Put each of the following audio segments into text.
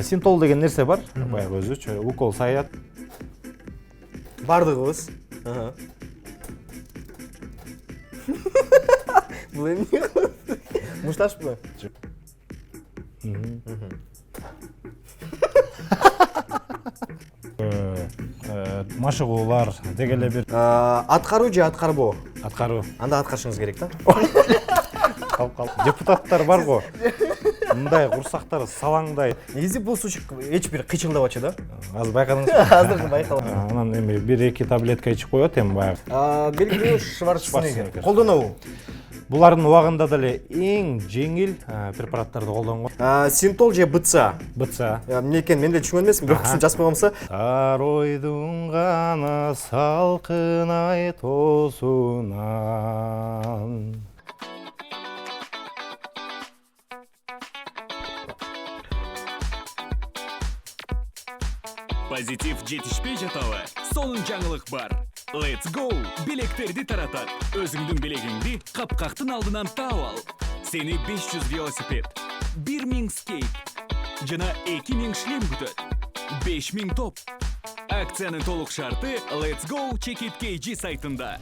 Синтол деген нерсе бар, баягы өзүчө укол саят. Бардыгыбыз. Бул эмне? Мушташпы? Машыгуулар, деги эле бир Аткаруу же аткарбоо? аткаруу. Анда аткарышыңыз керек да. Депутаттар бар го. Мындай курсактар салаңдай. Негизи бул суучу эч бир кычылдабачы да. Азыр байкадыңызбы? Азыр байкалам. Анан эми 1-2 таблетка ичип коет эми баягы. Белгилүү Шварценеггер. Колдонобу? Булардын убагында деле эң жеңил препараттарды колдонгон. Синтол же БЦА? БЦА. Эмне экенин мен да түшүнгөн эмесмин, бирок жазып койгомса. Аройдун гана салкын ай тоосунан. Позитив жетишпей жатабы? Сонун жаңылык бар. Let's go! Билектерди таратат. Өзүңдүн билегиңди капкактын алдынан таап ал. Сени 500 велосипед, 1000 скейт жана 2000 шлем күтөт. 5000 топ. Акциянын толук шарты Let's go Check It KG сайтында.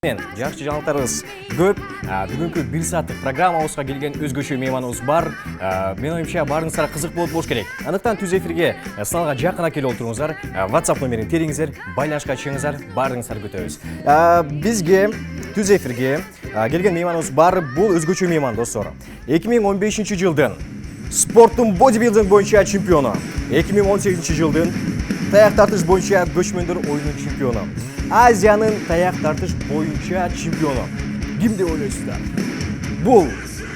Жакшы жаңылыктарыбыз көп. Бүгүнкү 1 сааттык программабызга келген өзгөчө мейманыбыз бар. Мен оюмча барыңыздар кызык болуп болуш керек. Андыктан түз эфирге сыналга жакын келип отуруңуздар. WhatsApp номерин териңиздер, байланышка чыгыңыздар, барыңыздар күтөбүз. Бизге түз эфирге келген мейманыбыз бар. Бул өзгөчө мейман, достор. 2015-жылдын спорттун бодибилдинг боюнча чемпиону. 2018-жылдын таяк тартыш боюнча көчмөндөр оюнунун чемпиону. Азиянын таяк тартыш боюнча чемпиону. Ким деп ойлойсуздар? Бул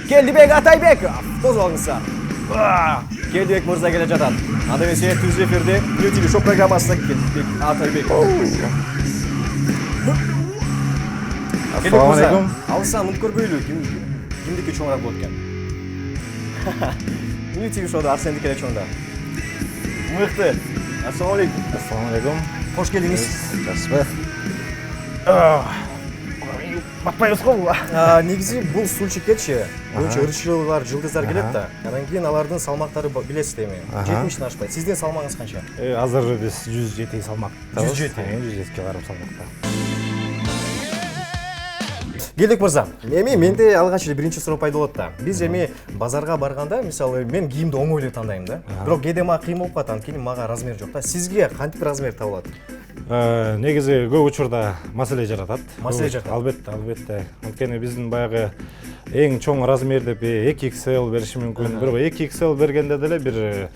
Келдибек Атайбеков. Козголуңуздар. Келдибек мырза келе жатат. Анда эмесе түз эфирде ТВ шоу программасына Келдибек Атайбеков. Ассаламу алейкум. Алса мынт көрбөйлү. Кимдики чоңураак болот экен? ТВ шоуда Арсендики эле чоңда. Мыкты. Ассаламу алейкум. Ассаламу алейкум. Кош келдиңиз. Жақсы. Батпайбыз го бул. Негизи бул сулчуккечи көбүнчө ырчылар, жылдыздар келет да. Анан кийин алардын салмактары билесиз эми. 70ден ашпайт. Сиздин салмагыңыз канча? Азыр биз 107 салмактабыз. 107 килограмм салмакта. Келдик мырза. Эми менде алгач эле биринчи суроо пайда болот да. Биз эми базарга барганда, мисалы, мен кийимди оңой эле тандайм да. Бирок кээде мага кыйын болуп калат, анткени мага размер жок да. Сизге кантип размер табылат? Негизи көп учурда маселе жаратат. Маселе жаратат. Албетте. Анткени биздин баягы эң чоң размер деп 2XL бериши мүмкүн. Бирок 2XL бергенде деле бир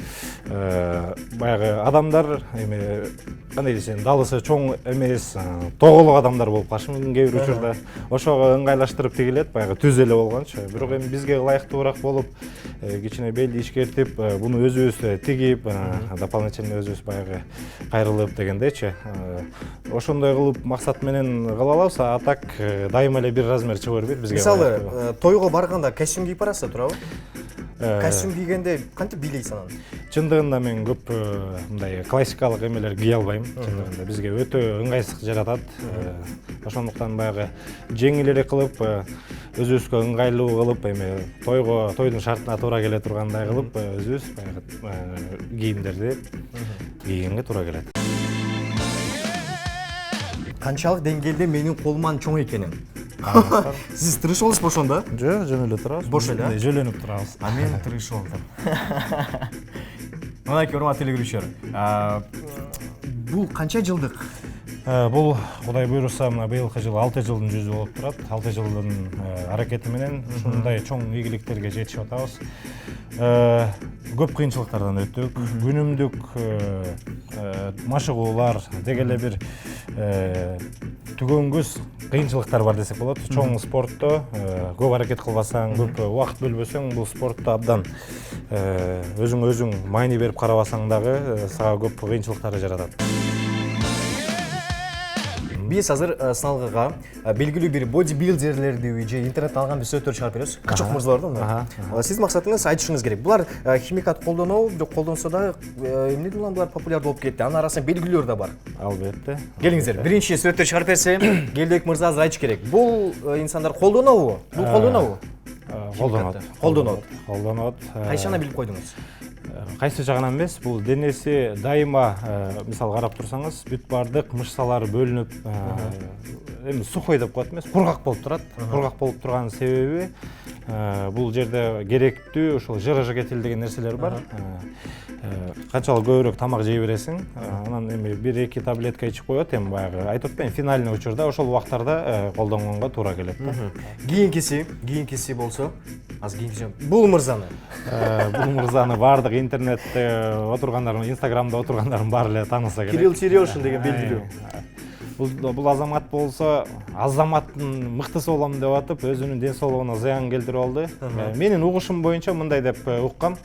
баягы адамдар эми кандай десем, далысы чоң эмес, тоголук адамдар болуп калышы мүмкүн кээ бир учурда. Ошого ыңгайлаштырып тигилет, баягы түз эле болгончу. Бирок эми бизге ылайыктуураак болуп, кичине белди ишкертип, буну өзүбүз тигип, дополнительно өзүбүз баягы кайрылып дегендейчи. Ошондой кылып максат менен кыла алабыз, а так дайыма эле бир размер чыга бербейт бизге. Мисалы, тойго барганда костюм кийип барасыз, туурабы? Костюм кийгенде кантип бийлейсиз анан? Чындыгында мен көп мындай классикалык эмелер кие албайм. Чындыгында бизге өтө ыңгайсыз жаратат. Ошондуктан баягы жеңилирээк кылып, өзүбүзгө ыңгайлуу кылып, эми тойдун шартына туура келе тургандай кылып, өзүбүз баягы кийимдерди кийгенге туура келет. Канчалык деңгээлде менин колуман чоң экенин? Сиз тырышып ошондо? Жок, жөн эле турабыз. Бош эле? Жөлөнүп турабыз. Мен тырышып алдым. Мынакей урматтуу телекөрүүчүлөр. Бул канча жылдык? Бул Кудай буйруса мына быйылкы жыл 6 жылдын жүзү болуп турат. 6 жылдын аракети менен ушундай чоң ийгиликтерге жетишип атабыз. Көп кыйынчылыктардан өттүк. Күнүмдүк машыгуулар, деги эле бир түгөнгүс кыйынчылыктар бар десек болот. Чоң спортто көп аракет кылбасаң, көп убакыт бөлбөсөң, бул спортто абдан өзүң майни берип карабасаң дагы сага көп кыйынчылыктар жаратат. Биз азыр сыналгыга белгилүү бир бодибилдерлерди же интернеттен алган бир сөздөр чыгарып беребиз. Кычык мырзаларды мына. Сиздин максатыңыз айтышыңыз керек. Булар химикат колдонобу, жок колдонсо да эмне менен булар популярдуу болуп кетти. Анын арасында белгилүүлөр да бар. Албетте. Келиңиздер. Биринчи сөздөр чыгарып берсем, Келдибек мырза азыр айтыш керек. Бул инсандар колдонобу? Бул колдонобу? колдонот. Кайсына билип койдуңуз? Кайсы жагынан эмес, бул денеси дайыма мисалы карап турсаңыз, бүт бардык мышцалары бөлүнүп, эми сухой деп коет эмес, кургак болуп турат. Кургак болуп турганын себеби бул жерде керектүү ошол жырыжы кетил деген нерселер бар. Канчалык көбүрөөк тамак жей бересиң, анан эми 1-2 таблетка ичип коет, эми баягы айтып атпайм, финальный учурда ошол убактарда колдонгонго туура келет да. Кийинкиси болсо, азыр кийинкиси бул мырзаны. Бул мырзаны бардык интернетте отургандардын, Инстаграмда отургандардын баары эле тааныса керек. Кирилл Черешин деген белгилүү. Бул азамат болсо, азаматтын мыктысы болом деп атып, өзүнүн ден соолугуна зыян келтирип алды. Менин угушум боюнча мындай деп уккам.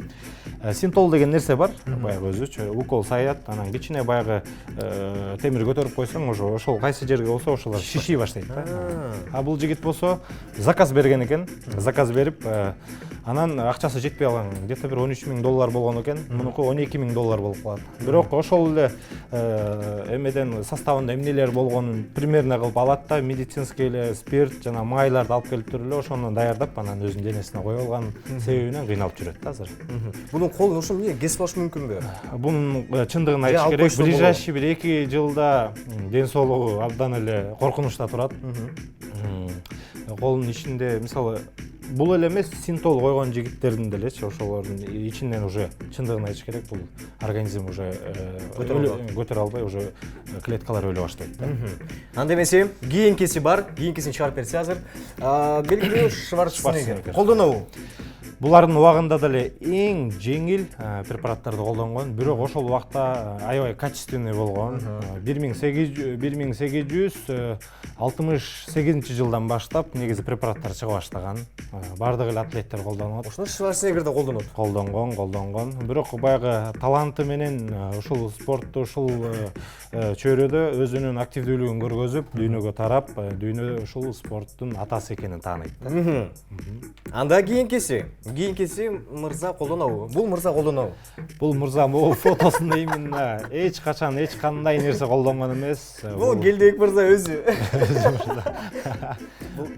Синтол деген нерсе бар, баягы өзүчө укол саят, анан кичине баягы темир көтөрүп койсоң, ошол кайсы жерге болсо ошолор шиший баштайт да. А бул жигит болсо заказ берген экен, заказ берип, анан акчасы жетпей калган, где-то бир $13,000 болгон экен, мунуку $12,000 болуп калат. Бирок ошол эле эмеден составында эмнелер болгонун примерно кылып алат да, медицинский эле спирт жана майларды алып келип туруп эле ошону даярдап, анан өзүнүн денесине коюп алган себебинен кыйналып жүрөт да азыр. Бунун колун ошо эмне кесип алыш мүмкүнбү? Бунун чындыгын айтыш керек, ближайший бир 2 жылда ден соолугу абдан эле коркунучта турат. Колунун ичинде мисалы бул эле эмес, синтол койгон жигиттердин делечи, ошолордун ичинен уже чындыгын айтыш керек, бул организм уже көтөрө албай, уже клеткалар өлө баштайт да. Анда эмесе, кийинкиси бар, кийинкисин чыгарып берсе азыр. Белгилүү Шварценеггер. Колдонобу? Булардын убагында деле эң жеңил препараттарды колдонгон, бирок ошол убакта аябай качественный болгон. 1868 жылдан баштап негизи препараттар чыга баштаган. Бардык эле атлеттер колдонот. Ошону Шварценеггер да колдонот. Колдонгон. Бирок баягы таланты менен ушул спортту, ушул чөйрөдө өзүнүн активдүүлүгүн көргөзүп, дүйнөгө тарап, дүйнө ушул спорттун атасы экенин тааныйт. Анда кийинкиси мырза колдонобу? Бул мырза колдонобу? Бул мырза могу фотосунда именно эч качан эч кандай нерсе колдонгон эмес. Бул Келдебек мырза өзү.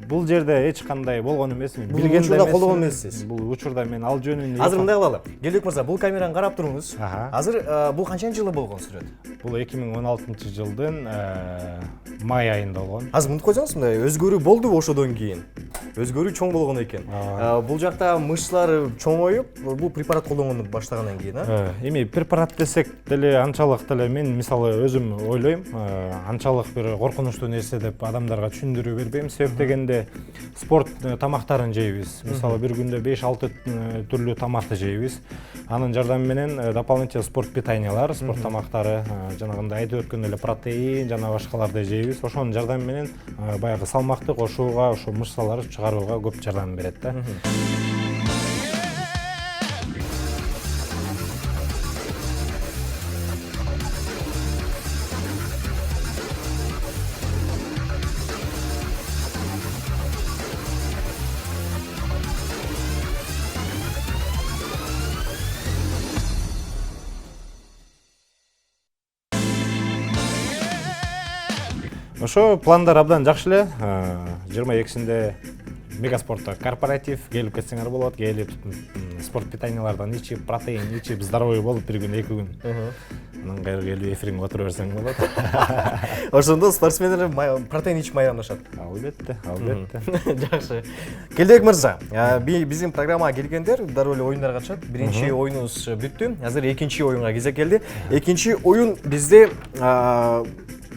Бул жерде эч кандай болгон эмес. Билгенде учурда колдонгон эмессиз. Бул учурда мен ал жөнүндө азыр мындай кылалы. Келдебек мырза, бул камераны карап туруңуз. Азыр бул канчанчы жылы болгон сүрөт? Бул 2016-жылдын май айында болгон. Азыр мынтип койсоңуз, мындай өзгөрүү болдубу ошодон кийин? Өзгөрүү чоң болгон экен. Бул жакта мышцалары чоңоюп, бул препарат колдонгонду баштагандан кийин, Эми препарат десек деле анчалык деле мен мисалы өзүм ойлойм, анчалык бир коркунучтуу нерсе деп адамдарга түшүндүрүү бербейм. Себеп дегенде спорт тамактарын жейбиз. Мисалы бир күндө 5-6 түрлүү тамакты жейбиз. Анын жардамы менен дополнительный спорт питаниялар, спорт тамактары, жанагындай айтып өткөн эле протеин жана башкаларды жейбиз. Ошонун жардамы менен баягы салмакты кошууга, ошо мышцаларды чыгарууга көп жардам берет да. Ошо пландар абдан жакшы эле. 22-синде Мегаспортто корпоратив, келип кетсеңер болот. Келип спорт питаниялардан ичип, протеин ичип, здоровый болуп бир күн, 2 күн. Анан кайра келип эфириңге отура берсең болот. Ошондо спортсмендер протеин ичип майрамдашат. Албетте. Жакшы. Келдебек мырза, биздин программага келгендер дароо эле оюндарга катышат. Биринчи оюнубуз бүттү. Азыр экинчи оюнга кезек келди. Экинчи оюн бизде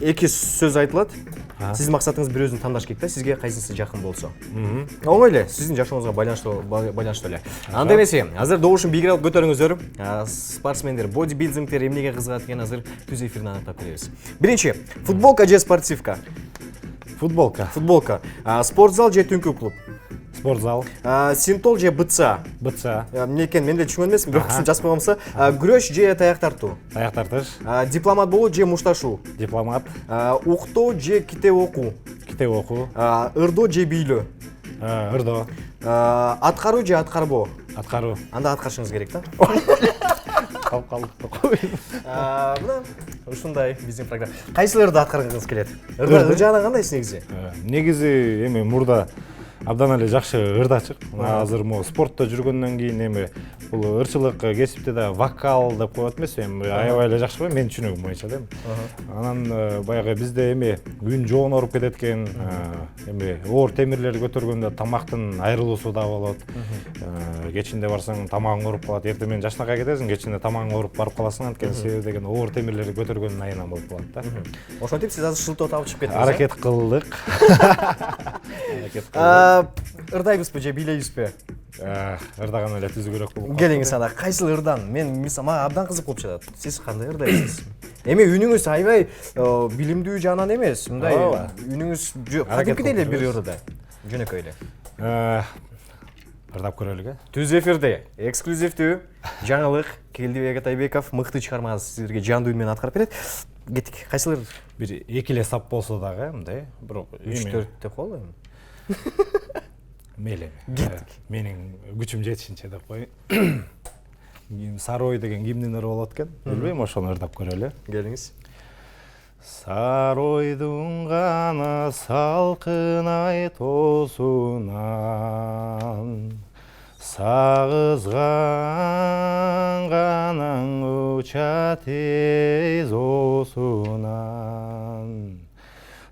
2 сөз айтылат. Сиздин максатыңыз бир өзүн тандаш керек да, сизге кайсысы жакын болсо. Оңой эле, сиздин жашооңузга байланыштуу эле. Анда эмесе, азыр добушун бийигире алып көтөрүңүздөр. Спортсмендер, бодибилдингдер эмнеге кызыгат экен азыр түз эфирде аныктап беребиз. Биринчи, футболка же спортивка? Футболка. Спортзал же түнкү клуб? Спортзал. Синтол же БЦА? БЦА. Эмне экен, мен да түшүнгөн эмесмин, бирок жазып койгомса, күрөш же таяк тартуу? Таяк тартыш. Дипломат болуу же мушташуу? Дипломат. Уктоо же китеп окуу? Китеп окуу. Ырдоо же бийлөө? Ырдоо. Аткаруу же аткарбоо? Аткаруу. Анда аткарышыңыз керек да. Мына ушундай биздин программа. Кайсыларды аткаргыңыз келет? Ыр жагынан кандайсыз негизи? Негизи эми мурда абдан эле жакшы ырдачык. Азыр могу спортто жүргөндөн кийин эми бул ырчылык кесипте да вокал деп коет эмеспи, эми аябай эле жакшы го менин түшүнүгүм боюнча да. Анан баягы бизде эми күн жоон оруп кетет экен, эми оор темирлерди көтөргөндө тамактын айрылуусу да болот. Кечинде барсаң тамагың ооруп калат, эртең менен жашнакка кетесиң, кечинде тамагың ооруп барып каласың, анткени себеби деген оор темирлерди көтөргөндүн айынан болуп калат да. Ошентип сиз азыр шылтоо табып чыгып кеттиңиз. Аракет кылдык. Ырдайбызбы же бийлейбизби? Ырдаган эле түзүү керек болуп. Келиңиз анда кайсыл ырдан? Мен мага абдан кызык болуп жатат. Сиз кандай ырдайсыз? Эми үнүңүз аябай билимдүү жагынан эмес, мындай үнүңүз кадимкидей эле бир ырда. Жөнөкөй эле. Ырдап көрөлүк, Түз эфирде эксклюзивдүү жаңылык Келдибек Атайбеков мыкты чыгарманы сиздерге жандуу үн менен аткарып берет. Кеттик. Кайсыл ырд? бир 2 эле сап болсо дагы мындай, бирок 3-4 деп коелу эми. Мейли. Менин күчүм жетишинче деп коеюн. Сары ой деген кимдин ыры болот экен? Билбейм, ошону ырдап көрөлү. Келиңиз. Сары ойдун гана салкын ай тоосунан сагызган ганаң уча тез оосунан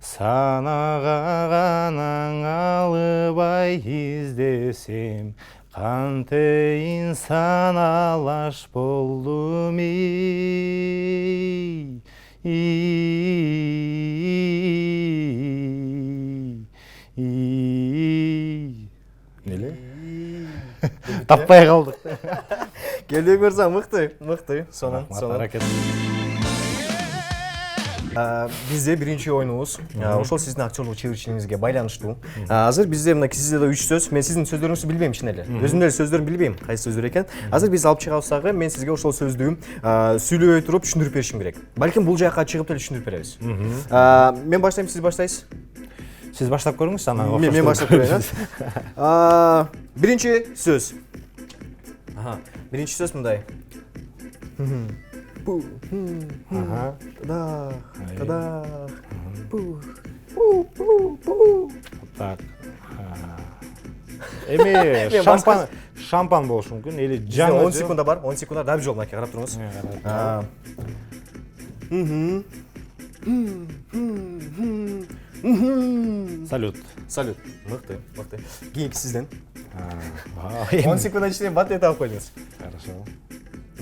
санага ганаң алыбай издесем кантейин саналаш болдум Неле? Таппай калдык. Келдибек мырза мыкты. Сонун. Аракет. Бизде биринчи оюнубуз ошол сиздин актерлук чеберчилигиңизге байланыштуу. Азыр бизде мына сизде да 3 сөз. Мен сиздин сөздөрүңүздү билбейм чын эле. Өзүмдүн эле сөздөрүмдү билбейм, кайсы сөздөр экен. Азыр биз алып чыгабыз дагы, мен сизге ошол сөздү сүйлөбөй туруп түшүндүрүп беришим керек. Балким бул жака чыгып деле түшүндүрүп беребиз. Мен баштайм, сиз баштайсыз. Сиз баштап көрүңүз, анан Мен баштап көрөйүн. Биринчи сөз. Биринчи сөз мындай. Так. Эми шампан болушу мүмкүн, или жаңы 10 секунда бар, 10 секунда дабы жол мынакей карап туруңуз. Салют. Мыкты. Кийинки сизден. 10 10 секунда ичинде бат эт алып койдуңуз. Хорошо.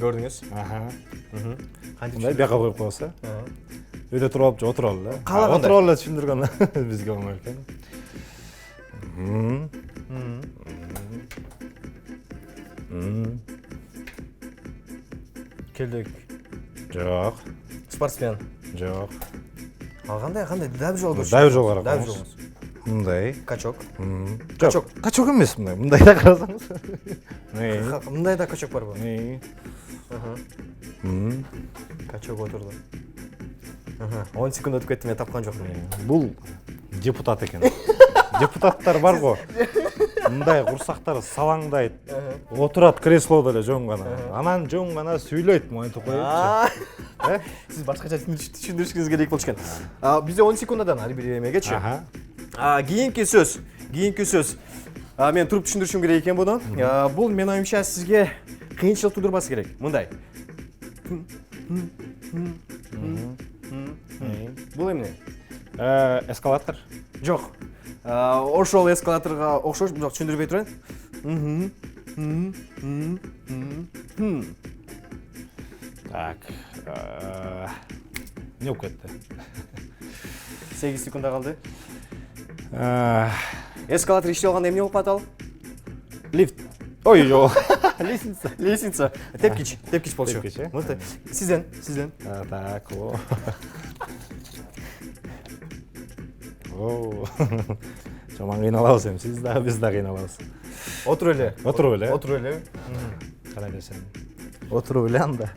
Көрдүңүз? Мындай бияка коюп коебуз, Өйдө туруп алып же отуралы, Каалагандай. Отуруп эле түшүндүргөн бизге оңой экен. Келдик. Жок. Спортсмен. Жок. Кандай дабы жол көрсөтүңүз. Дабы жол карап Дабы коебуз. жолуңуз. Мындай. Качок. Качок. Качок эмес мындай. Мындай да карасаңыз. Мындай да качок барбы? Мм. Качок отурду. 10 секунд өтүп кетти, мен тапкан жокмун. Бул депутат экен. Депутаттар бар го. Мындай курсактары салаңдайт. Отурат креслодо эле жөн гана. Анан жөн гана сүйлөйт, монтип коюпчу. Сиз башкача түшүндүрүшүңүз керек болчу экен. Бизде 10 секундадан ар бир эмегечи. Кийинки сөз. Мен туруп түшүндүрүшүм керек экен буну. Бул мен оюмча сизге кыйынчылык тудурбасы керек. Мындай. Бул эмне? Эскалатор. Жок. Ошол эскалаторго окшош, бирок түшүндүрбөй турайын. Так. Не болуп кетти? 8 секунда калды. Эскалатор иштей алганда эмне болуп калат ал? Лифт. Ой, жок. Лестница. Тепкич болчу. Тепкич, э? Мыкты. Сизден. Так, о. Жаман кыйналабыз эми, сиз дагы биз дагы кыйналабыз. Отуруп эле. Отуруп эле. Карай десем. Отуруп эле анда.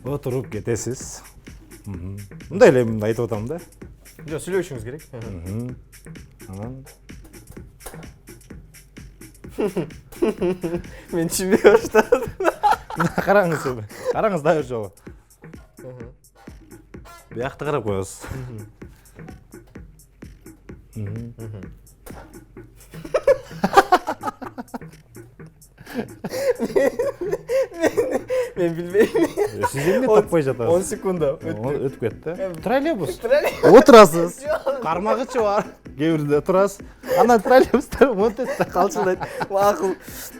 Отуруп кетесиз. Мындай эле айтып атам да. Жок, сүйлөшүңүз керек. Анан Мен түшүнбөй баштадым. Караңыз дагы бир жолу. Биякты карап коебуз. Мен билбейм. Сиз эмне таппай 10 жатасыз? секунда Өтүп кетти. Троллейбус. өттү. Отурасыз. Кармагычы бар. Кээ бирде турасыз. Анан троллейбустар монтет Калчылдайт. Макул.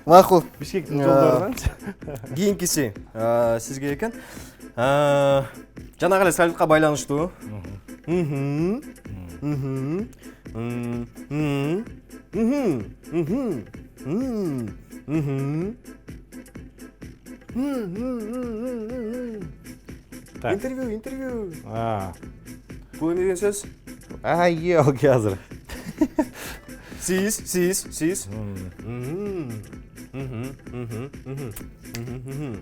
Макул. Бишкектин жолдорунан. Кийинкиси сизге экен. Жанагы эле салютка байланыштуу. Так. Интервью. Бул эмне деген сөз? Yok азыр. Сиз.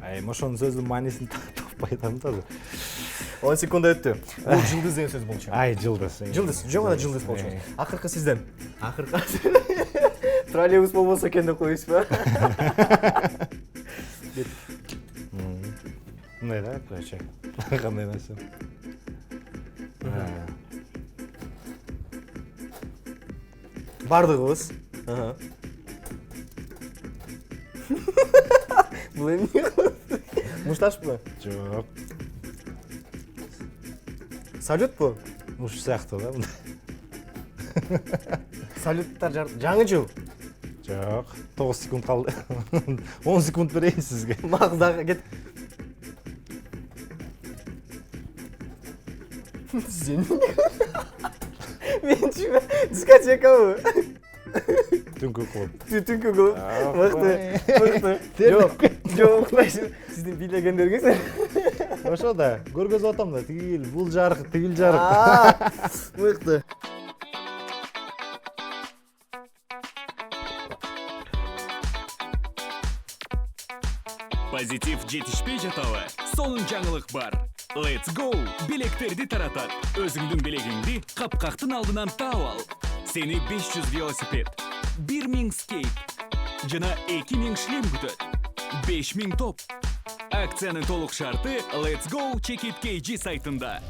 Ай, ошонун сөзүнүн маанисин таппай атам да. 10 секунда өттү. Бул жылдыз деген сөз болчу. Ай, жылдыз. Жылдыз, жөн гана жылдыз болчу. Акыркы сизден. Акыркы. Троллейбус болбосо экен деп коюйсузбу? Мындай да, короче. Кандай нерсе. Бардыгыбыз. Бул эмне? Мушташпы? Жок. Салютпу? Уш сыяктуу да. Салюттар жаңы жыл. Жок. 9 секунд калды. 10 секунд берейин сизге. Магдага кет. Сен. Менчиме дискотекабы? Түнкү клуб. Түнкү клуб. Мыкты. Жок, сиздин бийлегендериңиз. Ошо да, көргөзүп атам да, тигил, бул жарык, тигил жарык. Мыкты. Позитив жетишпей жатабы? Сонун жаңылык бар. Let's go! Билектерди таратат. Өзүңдүн билегиңди капкактын алдынан таап ал. Сени 500 велосипед, 1000 скейт жана 2000 шлем күтөт. 5000 топ. Акциянын толук шарты Let's Go Check It KG сайтында.